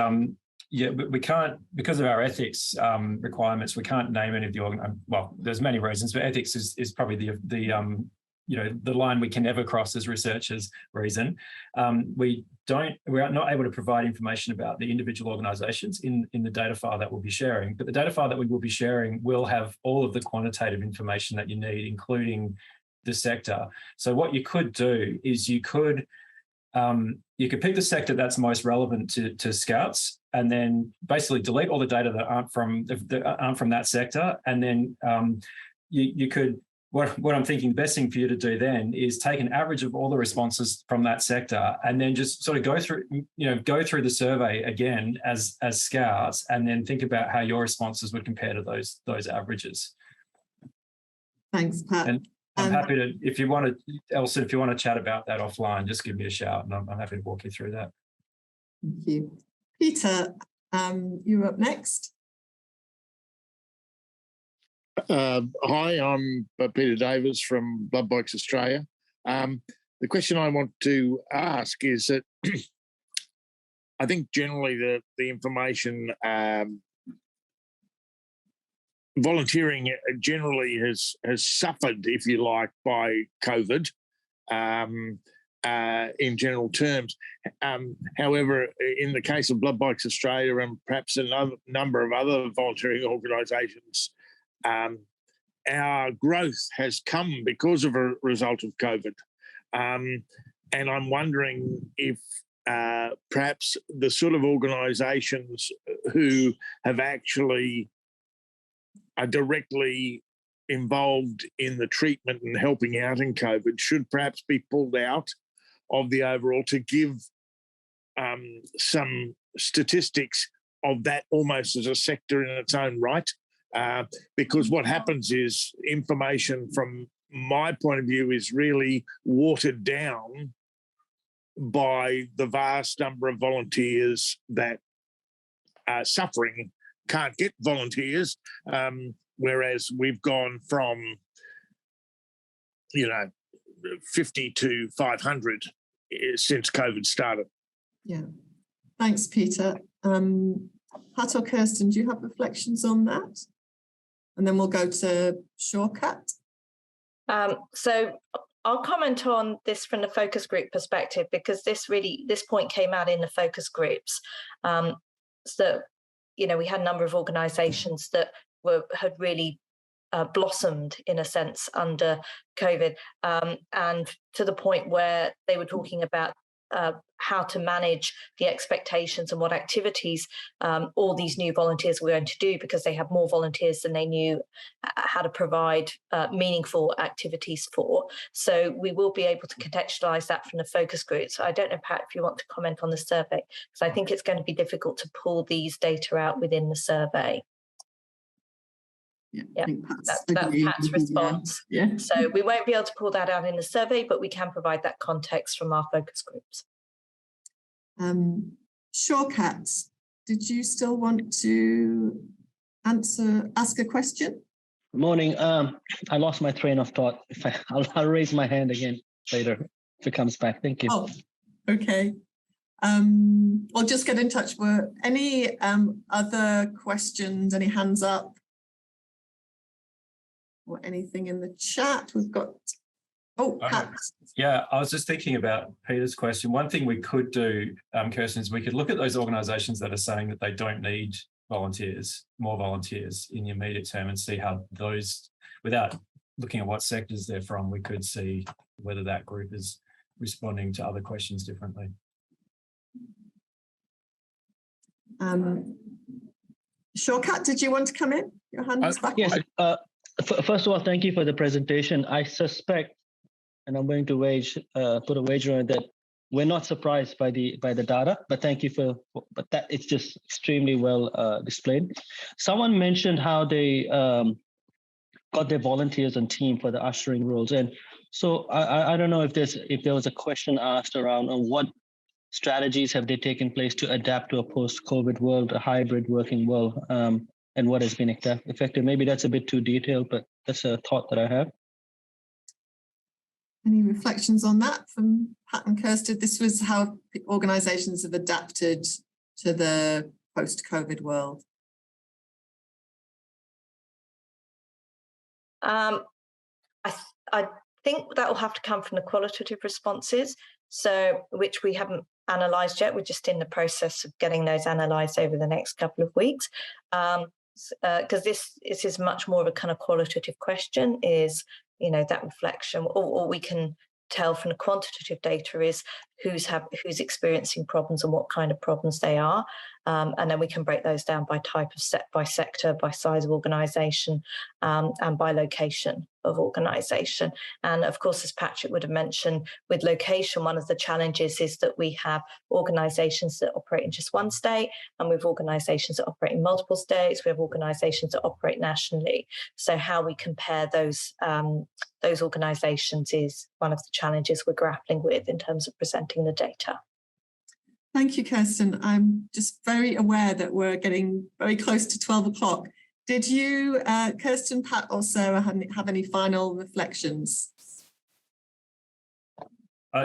we can't, because of our ethics requirements, we can't name any of the well, there's many reasons, but ethics is probably the line we can never cross as researchers reason. We are not able to provide information about the individual organisations in the data file that we'll be sharing, but the data file that we will be sharing will have all of the quantitative information that you need, including the sector. So what you could do is you could pick the sector that's most relevant to Scouts, and then basically delete all the data that aren't from that sector, and then you could. What I'm thinking the best thing for you to do then is take an average of all the responses from that sector, and then just sort of go through the survey again as Scouts, and then think about how your responses would compare to those averages. Thanks, Pat. And I'm happy to, if you want to, Elsa, if you want to chat about that offline, just give me a shout, and I'm happy to walk you through that. Thank you. Peter, you're up next. Hi, I'm Peter Davis from Blood Bikes Australia. The question I want to ask is that I think generally the information, volunteering generally has suffered, if you like, by COVID in general terms. However, in the case of Blood Bikes Australia and perhaps a number of other volunteering organisations, our growth has come because of a result of COVID. And I'm wondering if perhaps the sort of organisations who have actually are directly involved in the treatment and helping out in COVID should perhaps be pulled out of the overall to give some statistics of that almost as a sector in its own right. Because what happens is information from my point of view is really watered down by the vast number of volunteers that are suffering, can't get volunteers, whereas we've gone from 50 to 500 since COVID started. Yeah, thanks, Peter. Pat or Kirsten, do you have reflections on that? And then we'll go to Shortcut. So I'll comment on this from the focus group perspective, because this point came out in the focus groups. So, we had a number of organisations that had really blossomed in a sense under COVID, and to the point where they were talking about how to manage the expectations and what activities all these new volunteers were going to do, because they have more volunteers than they knew how to provide meaningful activities for. So we will be able to contextualise that from the focus group. So I don't know, Pat, if you want to comment on the survey, because I think it's going to be difficult to pull these data out within the survey. Yeah, that's Pat's response. Yeah. So we won't be able to pull that out in the survey, but we can provide that context from our focus groups. Shawkat, did you still want to ask a question? Good morning. I lost my train of thought. I'll raise my hand again later if it comes back. Thank you. Oh, okay. I'll just get in touch. Were any other questions? Any hands up? Or anything in the chat? We've got. Oh, Pat. Yeah, I was just thinking about Peter's question. One thing we could do, Kirsten, is we could look at those organisations that are saying that they don't need volunteers, more volunteers in the immediate term, and see how those, without looking at what sectors they're from, we could see whether that group is responding to other questions differently. Shawkat, did you want to come in? Your hand is back. Yes. First of all, thank you for the presentation. I suspect, and I'm going to put a wager on that we're not surprised by the data, but thank you but that it's just extremely well displayed. Someone mentioned how they got their volunteers and team for the ushering roles, and so I don't know if there was a question asked around on what strategies have they taken place to adapt to a post-COVID world, a hybrid working world, and what has been effective. Maybe that's a bit too detailed, but that's a thought that I have. Any reflections on that from Pat and Kirsten? This was how organisations have adapted to the post-COVID world. I think that will have to come from the qualitative responses, so which we haven't analysed yet. We're just in the process of getting those analysed over the next couple of weeks. Because this is much more of a kind of qualitative question, is, you know, that reflection, or we can tell from the quantitative data is who's experiencing problems and what kind of problems they are, and then we can break those down by type of by sector, by size of organisation, and by location of organisation. And of course, as Patrick would have mentioned, with location, one of the challenges is that we have organisations that operate in just one state, and we have organisations that operate in multiple states. We have organisations that operate nationally. So how we compare those organisations is one of the challenges we're grappling with in terms of presenting the data. Thank you, Kirsten. I'm just very aware that we're getting very close to 12 o'clock. Did you, Kirsten, Pat or Sarah, have any final reflections?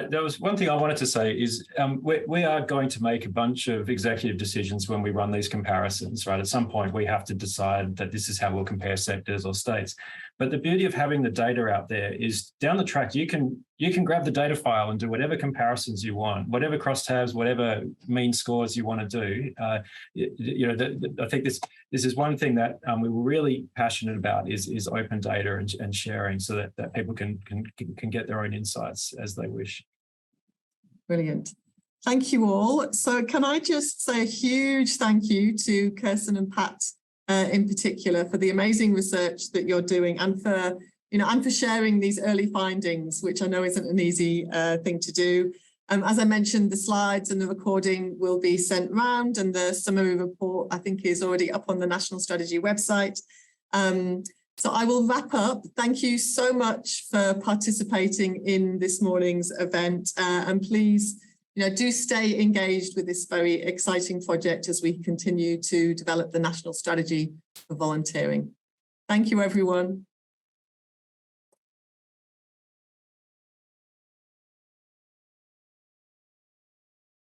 There was one thing I wanted to say is we are going to make a bunch of executive decisions when we run these comparisons, right? At some point, we have to decide that this is how we'll compare sectors or states. But the beauty of having the data out there is down the track, you can grab the data file and do whatever comparisons you want, whatever crosstabs, whatever mean scores you want to do. I think this is one thing that we were really passionate about is open data and sharing, so that people can get their own insights as they wish. Brilliant. Thank you all. So can I just say a huge thank you to Kirsten and Pat in particular for the amazing research that you're doing, and for sharing these early findings, which I know isn't an easy thing to do. As I mentioned, the slides and the recording will be sent round, and the summary report, I think, is already up on the National Strategy website. So I will wrap up. Thank you so much for participating in this morning's event, and please, do stay engaged with this very exciting project as we continue to develop the National Strategy for Volunteering. Thank you, everyone.